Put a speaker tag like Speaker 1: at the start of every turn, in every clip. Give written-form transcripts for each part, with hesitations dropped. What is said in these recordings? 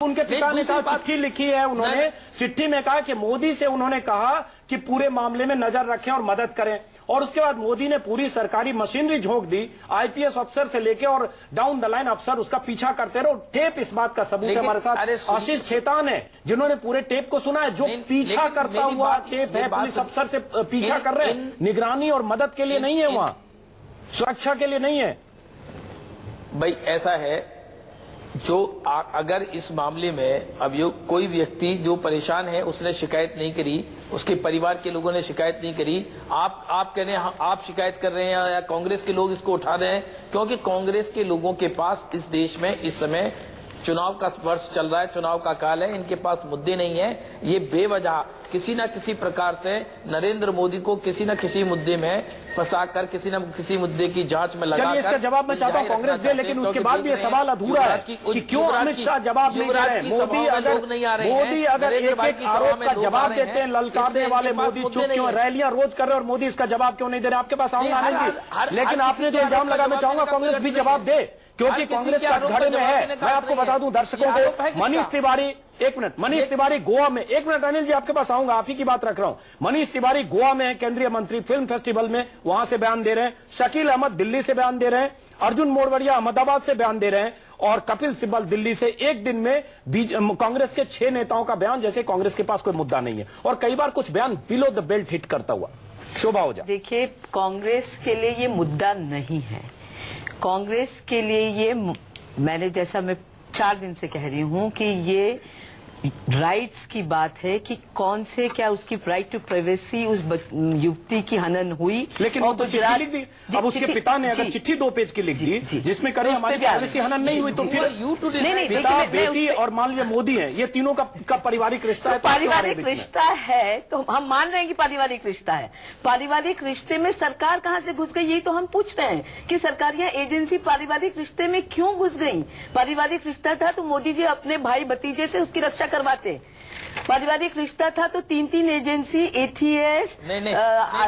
Speaker 1: उनके पिता ने कहा, चिट्ठी लिखी है उन्होंने, चिट्ठी में कहा कि मोदी से उन्होंने कहा कि पूरे मामले में नजर रखें और मदद करें। और उसके बाद मोदी ने पूरी सरकारी मशीनरी झोंक दी, आईपीएस अफसर से लेके और डाउन द लाइन अफसर उसका पीछा करते रहे। टेप इस बात का सबूत है। हमारे साथ आशीष खेतान है जिन्होंने पूरे टेप को सुना है, जो पीछा करता हुआ टेप है, पुलिस अफसर से पीछा कर रहे हैं, निगरानी और मदद के लिए नहीं है, वहां सुरक्षा के लिए नहीं है।
Speaker 2: भाई ऐसा है, जो अगर इस मामले में अब कोई व्यक्ति जो परेशान है उसने शिकायत नहीं करी, उसके परिवार के लोगों ने शिकायत नहीं करी, आप कह रहे हैं आप शिकायत कर रहे हैं या कांग्रेस के लोग इसको उठा रहे हैं, क्योंकि कांग्रेस के लोगों के पास इस देश में इस समय चुनाव का वर्ष चल रहा है, चुनाव का काल है, इनके पास मुद्दे नहीं है। ये बेवजह किसी न किसी प्रकार से नरेंद्र मोदी को किसी न किसी मुद्दे में फंसाकर किसी न किसी मुद्दे की जांच में लगाकर,
Speaker 1: इसका जवाब मैं चाहता हूं कांग्रेस दे, लेकिन उसके बाद भी ये सवाल अधूरा है कि क्यों अमित शाह जवाब नहीं दे रहे। मोदी अगर एक आरोप का जवाब देते हैं, ललकारने वाले मोदी चुप क्यों, रैलियां रोज कर रहे हैं और मोदी इसका जवाब क्यों नहीं दे रहे। आपके पास आऊंगा आनंद जी, लेकिन आपने जो इल्जाम लगा, मैं चाहूंगा कांग्रेस भी जवाब दे, क्योंकि कांग्रेस का घर में है। मैं आपको बता दूं दर्शकों को, मनीष तिवारी, एक मिनट, मनीष तिवारी गोवा में, एक मिनट अनिल जी आपके पास आऊंगा, आप ही की बात रख रहा हूं। मनीष तिवारी गोवा में केंद्रीय मंत्री, फिल्म फेस्टिवल में वहां से बयान दे रहे हैं, शकील अहमद दिल्ली से बयान दे रहे हैं, अर्जुन मोरवड़िया अहमदाबाद से बयान दे रहे हैं, और कपिल सिब्बल दिल्ली से। एक दिन में कांग्रेस के 6 नेताओं का बयान, जैसे कांग्रेस के पास कोई मुद्दा नहीं है, और कई बार कुछ बयान बिलो द बेल्ट हिट करता हुआ। शोभा ओझा,
Speaker 3: देखिए कांग्रेस के लिए ये मुद्दा नहीं है। कांग्रेस के लिए ये, मैंने जैसा मैं 4 दिन से कह रही हूं कि ये राइट्स की बात है कि कौन से, क्या उसकी राइट टू प्राइवेसी उस युवती की हनन हुई,
Speaker 1: लेकिन वो तो चिट्ठी लिख दी। अब उसके पिता ने अगर चिट्ठी 2 पेज की लिख दी जिसमें करे हमारी प्राइवेसी हनन नहीं हुई, तो फिर पिता, बेटी और मान लीजिए मोदी है, ये तीनों का पारिवारिक रिश्ता है।
Speaker 3: पारिवारिक रिश्ता है तो हम मान रहे हैं कि पारिवारिक रिश्ता है। पारिवारिक रिश्ते में सरकार कहां से घुस गई, यही तो हम पूछ रहे हैं कि सरकार या एजेंसी पारिवारिक रिश्ते में क्यों घुस गई। पारिवारिक रिश्ता था तो मोदी जी अपने भाई भतीजे से उसकी रक्षा करवाते। पारिवारिक रिश्ता था तो 3 agency, ATS,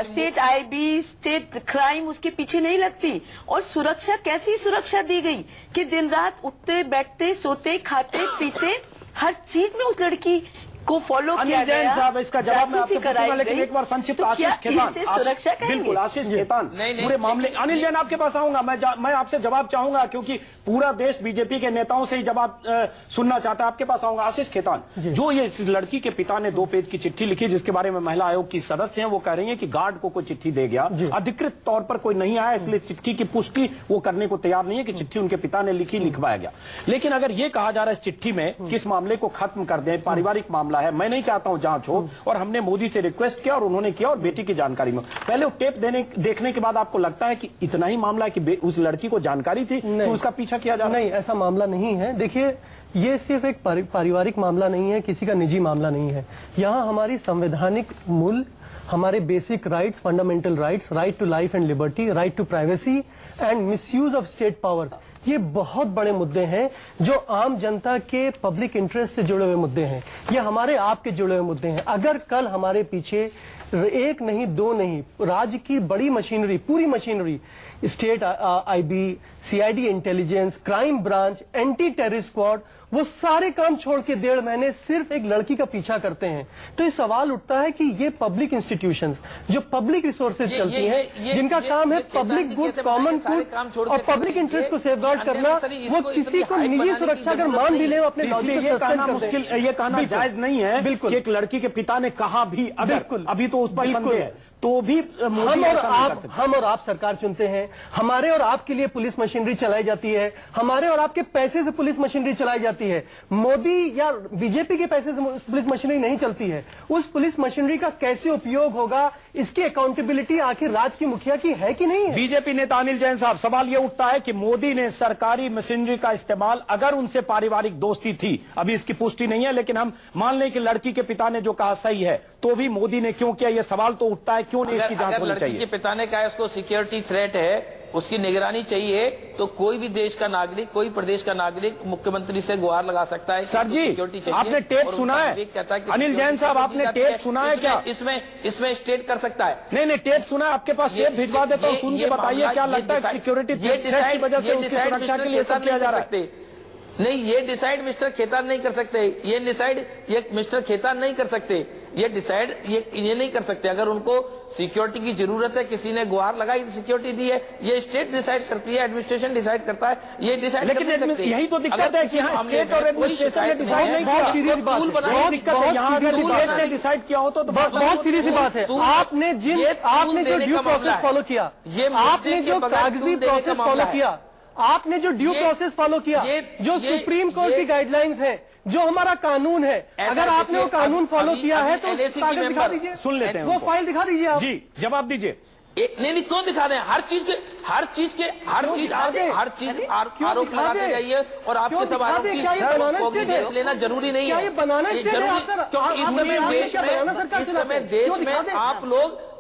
Speaker 3: state IB, state crime उसके पीछे नहीं लगती। और सुरक्षा, कैसी सुरक्षा दी गई कि दिन रात उठते बैठते सोते खाते पीते हर चीज में उस लड़की को फॉलो किया गया।
Speaker 1: साहब इसका जवाब मैं आपसे पूछूंगा, लेकिन एक बार संक्षिप्त
Speaker 3: तो
Speaker 1: आशीष खेतान,
Speaker 3: सुरक्षा
Speaker 1: बिल्कुल आशीष खेतान, पूरे मामले, अनिल जैन आपके पास आऊंगा, मैं आपसे जवाब चाहूंगा क्योंकि पूरा देश बीजेपी के नेताओं से ही जवाब सुनना चाहता है। आपके पास आऊंगा आशीष खेतान, जो ये इस लड़की के पिता ने 2 पेज की चिट्ठी लिखी जिसके बारे में महिला आयोग की सदस्य हैं, वो कह रही है कि गार्ड को कोई चिट्ठी दे गया, अधिकृत तौर पर कोई नहीं आया, इसलिए चिट्ठी की पुष्टि वो करने को तैयार नहीं है कि चिट्ठी उनके पिता ने लिखी, लिखवाया गया। लेकिन अगर ये कहा जा रहा है इस चिट्ठी में किस मामले को खत्म कर दें, पारिवारिक मामला है, मैं नहीं चाहता जांच हो, और हमने मोदी से रिक्वेस्ट किया और उन्होंने किया, और बेटी की जानकारी में पहले वो टेप देखने के बाद आपको लगता है कि इतना ही मामला है कि उस लड़की को जानकारी थी तो उसका पीछा किया जा रहा है?
Speaker 4: नहीं, ऐसा मामला नहीं है। देखिए, ये सिर्फ एक पारिवारिक मामला नहीं है, किसी का निजी मामला नहीं है। यहाँ हमारी संवैधानिक मूल, हमारे basic rights, fundamental rights, right to life and liberty, right to privacy and misuse of state powers, ये बहुत बड़े मुद्दे हैं जो आम जनता के पब्लिक इंटरेस्ट से जुड़े हुए मुद्दे हैं। ये हमारे आपके जुड़े हुए मुद्दे हैं। अगर कल हमारे पीछे 1 नहीं 2 नहीं, राज्य की बड़ी मशीनरी, पूरी machinery, state IB, CID intelligence, crime branch, anti terrorist squad, वो सारे काम छोड़ के 1.5 महीने सिर्फ एक लड़की का पीछा करते हैं, तो ये सवाल उठता है कि ये पब्लिक इंस्टीट्यूशंस जो पब्लिक रिसोर्सेज चलती हैं, जिनका काम है पब्लिक गुड, कॉमन गुड और पब्लिक इंटरेस्ट को सेफगार्ड करना, वो किसी को निजी सुरक्षा अगर मान भी ले, अपने
Speaker 1: ये कहना मुश्किल, ये कहना जायज नहीं है। बिल्कुल, एक लड़की के पिता ने कहा भी, अभी तो उस पर संदेह है, तो भी
Speaker 4: हम और आप सरकार चुनते हैं, हमारे और आपके लिए पुलिस मशीनरी चलाई जाती है, हमारे और आपके पैसे से पुलिस मशीनरी चलाई जाती है। मोदी या बीजेपी के पैसे से पुलिस मशीनरी नहीं चलती है। उस पुलिस मशीनरी का कैसे उपयोग होगा, इसकी अकाउंटेबिलिटी आखिर राज्य की मुखिया की है कि नहीं है?
Speaker 1: बीजेपी नेता अनिल जैन साहब, सवाल यह उठता है कि मोदी ने सरकारी मशीनरी का इस्तेमाल, अगर उनसे पारिवारिक दोस्ती थी, अभी इसकी पुष्टि नहीं है, लेकिन हम मान लें कि लड़की के पिता ने जो कहा सही है, तो भी मोदी ने क्यों किया, यह सवाल तो उठता है, क्यों नहीं इसकी जांच होनी चाहिए?
Speaker 2: लड़की के पिता ने कहा उसको सिक्योरिटी थ्रेट है, उसकी निगरानी चाहिए, तो कोई भी देश का नागरिक, कोई प्रदेश का नागरिक मुख्यमंत्री से गुहार लगा सकता है।
Speaker 1: सर जी, आपने टेप सुना है? अनिल जैन साहब, आपने टेप सुना है क्या?
Speaker 2: इसमें स्टेट कर सकता है।
Speaker 1: नहीं, टेप सुना है, आपके पास टेप भिजवा देता हूं, सुन के बताइए क्या लगता है सिक्योरिटी थ्रेट की वजह से उसकी सुरक्षा के लिए सब किया जा रहा है?
Speaker 2: नहीं, ये डिसाइड मिस्टर खेतान नहीं कर सकते, ये डिसाइड ये मिस्टर खेतान नहीं कर सकते, ये डिसाइड ये नहीं कर सकते। अगर उनको सिक्योरिटी की जरूरत है, किसी ने गुहार लगाई, सिक्योरिटी दी है, ये स्टेट डिसाइड करती है, एडमिनिस्ट्रेशन डिसाइड करता है, ये डिसाइड कर नहीं सकते।
Speaker 1: यही तो दिक्कत है कि यहाँ स्टेट और एडमिनिस्ट्रेशन ने डिसाइड नहीं किया।
Speaker 4: बहुत सीरियस बात है, यहाँ अगर स्टेट ने
Speaker 1: डिसाइड किया हो तो
Speaker 4: बहुत सीरियस बात है। आपने जो ड्यू प्रोसेस फॉलो किया, आपने जो कागजी प्रोसेस फॉलो किया, आपने जो ड्यू प्रोसेस फॉलो किया, जो सुप्रीम कोर्ट की गाइडलाइंस है, जो हमारा कानून है, अगर आपने वो कानून फॉलो किया है तो कागज दिखा दीजिए,
Speaker 1: सुन लेते हैं,
Speaker 4: वो फाइल दिखा दीजिए आप।
Speaker 1: जी जवाब दीजिए।
Speaker 2: नहीं क्यों दिखा दें? हर चीज आरोप लगाते जाइए और आपके सब आरोप केस लेना जरूरी नहीं है। क्योंकि इस समय देश में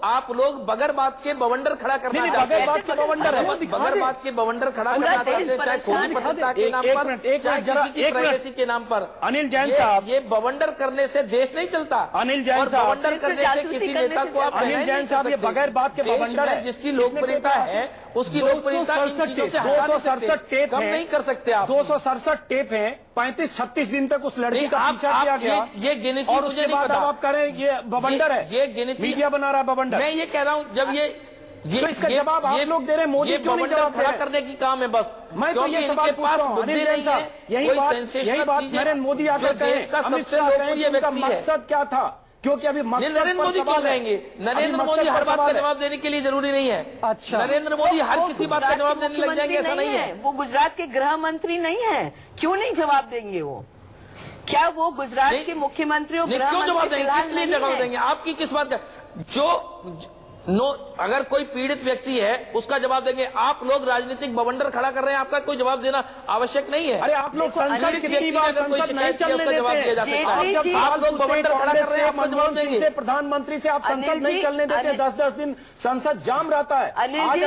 Speaker 2: आप लोग बगैर बात के बवंडर खड़ा करना चाहते हैं।
Speaker 1: बगैर बात के बवंडर है,
Speaker 2: बगैर बात के बवंडर खड़ा करना चाहते हैं, चाहे खोजी पत्रता के नाम पर, चाहे किसी की प्राइवेसी के नाम पर।
Speaker 1: अनिल जैन साहब,
Speaker 2: ये बवंडर करने से देश नहीं चलता।
Speaker 1: अनिल जैन साहब,
Speaker 2: बवंडर करने से किसी नेता को आप
Speaker 1: अनिल जैन साहब, ये बगैर बात के बवंडर है।
Speaker 2: जिसकी लोकप्रियता है उसकी लोकप्रियता
Speaker 1: 267 टेप
Speaker 2: कम नहीं कर सकते आप।
Speaker 1: 267 टेप है, 35-36 दिन तक उस लड़की का पीछा किया गया,
Speaker 2: ये गिनती
Speaker 1: और उसके बाद आप करें ये बवंडर है,
Speaker 2: ये गिनती
Speaker 1: मीडिया बना रहा है बवंडर।
Speaker 2: मैं ये कह रहा हूँ, जब
Speaker 1: तो इसका जवाब आप लोग दे रहे हैं, मोदी क्यों नहीं जवाब
Speaker 2: खड़ा करने की काम है बस।
Speaker 1: मैं तो ये सवाल पूछ रहा हूँ, अनिल जैन साहब, यही बात नरेंद्र मोदी आकर कहे, अमित शाह कहे, उनका मकसद क्या था? क्योंकि अभी
Speaker 2: नरेंद्र मोदी क्यों कहेंगे? नरेंद्र मोदी हर बात का जवाब देने के लिए जरूरी नहीं है।
Speaker 4: अच्छा,
Speaker 2: नरेंद्र मोदी हर किसी बात का जवाब देने लग जाएंगे, ऐसा नहीं है।
Speaker 3: वो गुजरात के गृह मंत्री नहीं है, क्यों नहीं जवाब देंगे वो? क्या वो गुजरात के मुख्यमंत्री और
Speaker 2: क्यों जवाब देंगे? किस लिए जवाब देंगे? आपकी किस बात का अगर कोई पीड़ित व्यक्ति है उसका जवाब देंगे। आप लोग राजनीतिक बवंडर खड़ा कर रहे हैं, आपका कोई जवाब देना आवश्यक नहीं है।
Speaker 1: अरे आप लोग संसद कितनी बार संसद नहीं चलने देते,
Speaker 2: जवाब दिया जा सकता है। आप लोग बवंडर खड़ा कर रहे हैं, आप जवाब देंगे।
Speaker 1: प्रधानमंत्री से आप संसद नहीं चलने देते, 10-10 दिन संसद जाम रहता है।
Speaker 3: अनिल जी,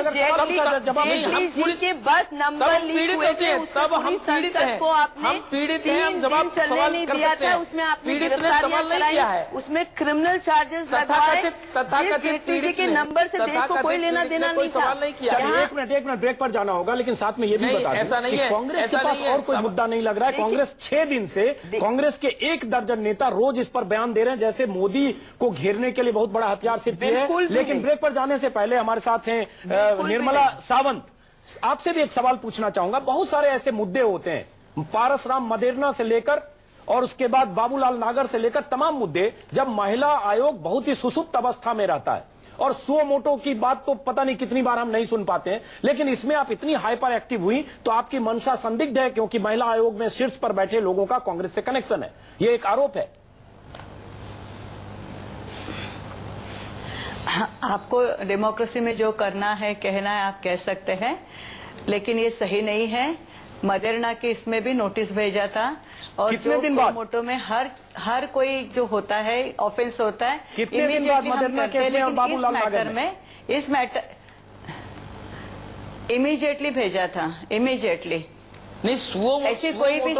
Speaker 3: जेटली के बस नंबर लीक हुए थे,
Speaker 2: तब हम पीड़ित हैं, हम पीड़ित हैं, हम जवाब
Speaker 3: चलने नहीं दिया था, उसमें आपने गिरफ्तारियां कराई, उसमें क्रिमिनल चार्जेस लगाए, तथाकथित नंबर से देश को कोई लेना देना नहीं था।
Speaker 2: नहीं किया।
Speaker 1: एक मिनट ब्रेक पर जाना होगा, लेकिन साथ में ये भी बता दें,
Speaker 2: ऐसा नहीं है,
Speaker 1: कांग्रेस के पास और कोई मुद्दा नहीं लग रहा है। कांग्रेस 6 दिन से कांग्रेस के 1 दर्जन नेता रोज इस पर बयान दे रहे हैं, जैसे मोदी को घेरने के लिए बहुत बड़ा हथियार सिर्फ ये है। लेकिन ब्रेक पर जाने से पहले हमारे साथ हैं निर्मला सावंत। आपसे भी एक सवाल पूछना चाहूंगा। बहुत सारे ऐसे मुद्दे होते हैं, पारसराम मदेरणा से लेकर और उसके बाद बाबूलाल नागर से लेकर तमाम मुद्दे, जब महिला आयोग बहुत ही सुसुप्त अवस्था में रहता है, और सुओ मोटो की बात तो पता नहीं कितनी बार हम नहीं सुन पाते हैं, लेकिन इसमें आप इतनी हाइपर एक्टिव हुई तो आपकी मंशा संदिग्ध है, क्योंकि महिला आयोग में शीर्ष पर बैठे लोगों का कांग्रेस से कनेक्शन है, ये एक आरोप है।
Speaker 5: आपको डेमोक्रेसी में जो करना है, कहना है, आप कह सकते हैं, लेकिन ये सही नहीं है। मदेरणा के इसमें भी नोटिस भेजा था, और जो मोटो में हर कोई जो होता है, ऑफेंस होता है, इमीडिएटली हम करते हैं, लेकिन इस मैटर इमीडिएटली भेजा था, इमीडिएटली।
Speaker 2: नहीं,
Speaker 5: ऐसी कोई भी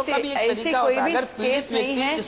Speaker 5: केस नहीं है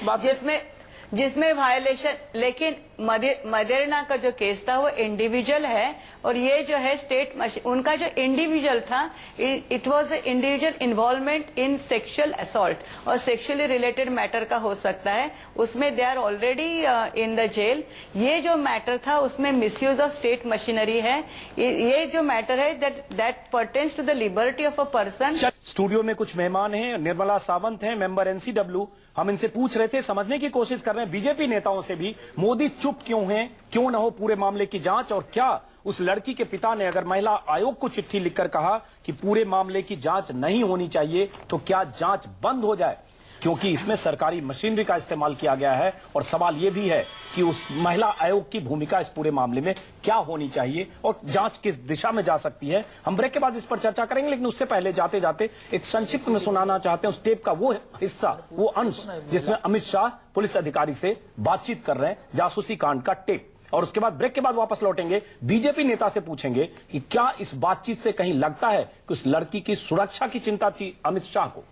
Speaker 5: जिसमें वायलेशन, लेकिन मदेरणा का जो केस था वो इंडिविजुअल है, और ये जो है स्टेट, उनका जो इंडिविजुअल था, it was individual involvement in sexual assault, और सेक्सुअली रिलेटेड मैटर का हो सकता है, उसमें they are already in the jail. ये जो मैटर था उसमें मिसयूज ऑफ स्टेट मशीनरी है। ये जो मैटर है that pertains to the liberty of a person.
Speaker 1: Studio में कुछ मेहमान हैं, निर्मला सावंत हैं, मेंबर एनसीडब्ल्यू। हम इनसे पूछ रहे थे, समझने की कोशिश कर रहे हैं बीजेपी नेताओं से भी, मोदी चुप क्यों हैं, क्यों न हो पूरे मामले की जांच, और क्या उस लड़की के पिता ने अगर महिला आयोग को चिट्ठी लिखकर कहा कि पूरे मामले की जांच नहीं होनी चाहिए, तो क्या जांच बंद हो जाए, क्योंकि इसमें सरकारी मशीनरी का इस्तेमाल किया गया है। और सवाल यह भी है कि उस महिला आयोग की भूमिका इस पूरे मामले में क्या होनी चाहिए और जांच किस दिशा में जा सकती है। हम ब्रेक के बाद इस पर चर्चा करेंगे, लेकिन उससे पहले जाते जाते एक संक्षिप्त में सुनाना चाहते हैं उस टेप का वो हिस्सा, वो अंश जिसमें अमित शाह पुलिस अधिकारी से बातचीत कर रहे हैं, जासूसी कांड का टेप। और उसके बाद ब्रेक के बाद वापस लौटेंगे, बीजेपी नेता से पूछेंगे कि क्या इस बातचीत से कहीं लगता है कि उस लड़की की सुरक्षा की चिंता थी अमित शाह को।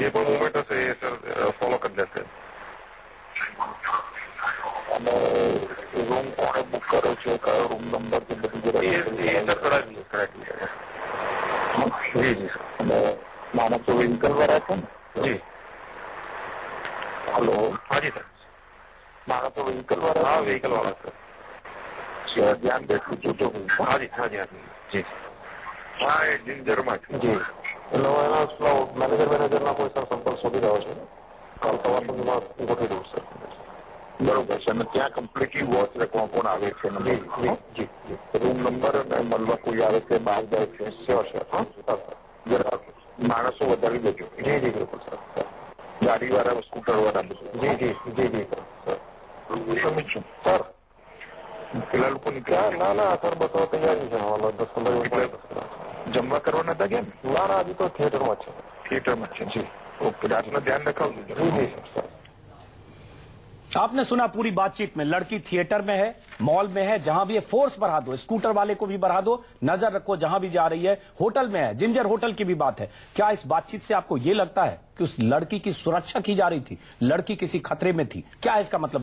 Speaker 6: ये मूवमेंट से ये सर फॉलो कर लेते हैं। रूम कौन बुक करो, चेक करो रूम नंबर तो ये सर थोड़ा जी जी सर માણસો વ્હીકલ વાળા છે ને?
Speaker 7: જી
Speaker 6: હલો,
Speaker 7: હાજી સર.
Speaker 6: માણસો વ્હીકલ વાળા?
Speaker 7: હા, વ્હીકલ વાળા સર.
Speaker 6: ધ્યાન બેઠું છું તો હું.
Speaker 7: હાજી હાજી હાજી જી.
Speaker 6: હા, એ જિંજરમાં છું.
Speaker 7: જી
Speaker 6: એટલે હું એના મેનેજરના કોઈ સર સંપર્ક શોધી રહ્યો છે. કાલ સવાર સુધીમાં ગોઠવી દઉં સર. બરોબર છે. અને ત્યાં કમ્પ્લીટલી વોચ રાખવા કોણ આવે છે?
Speaker 7: જી જી જી જી.
Speaker 6: રૂમ નંબર અને મળવા કોઈ આવે છે, બહાર જાય છે?
Speaker 7: Sure sure. હા
Speaker 6: જરા માણસો વધારી દેજો.
Speaker 7: જી જી બિલકુલ સર.
Speaker 6: ગાડી વાળા, સ્કૂટર વાળા બધું.
Speaker 7: જી જી જી જી
Speaker 6: સમીર છું
Speaker 7: સર.
Speaker 6: પેલા લોકો નીકળ્યા?
Speaker 7: ના ના સર, બસ હવે તૈયારી છે. 10-15 મિનિટ.
Speaker 6: જમવા કરવાના હતા કેમ?
Speaker 7: ના ના, હજી તો થિયેટરમાં છે.
Speaker 6: થિયેટરમાં છે. જી ઓકે, રાતનું ધ્યાન રખાવજો.
Speaker 7: જી જી સર.
Speaker 1: आपने सुना पूरी बातचीत में, लड़की थिएटर में है, मॉल में है, जहां भी है फोर्स बढ़ा दो, स्कूटर वाले को भी बढ़ा दो, नजर रखो जहां भी जा रही है। होटल में है, जिंजर होटल की भी बात है। क्या इस बातचीत से आपको यह लगता है कि उस लड़की की सुरक्षा की जा रही थी, लड़की किसी खतरे में थी? क्या है इसका मतलब?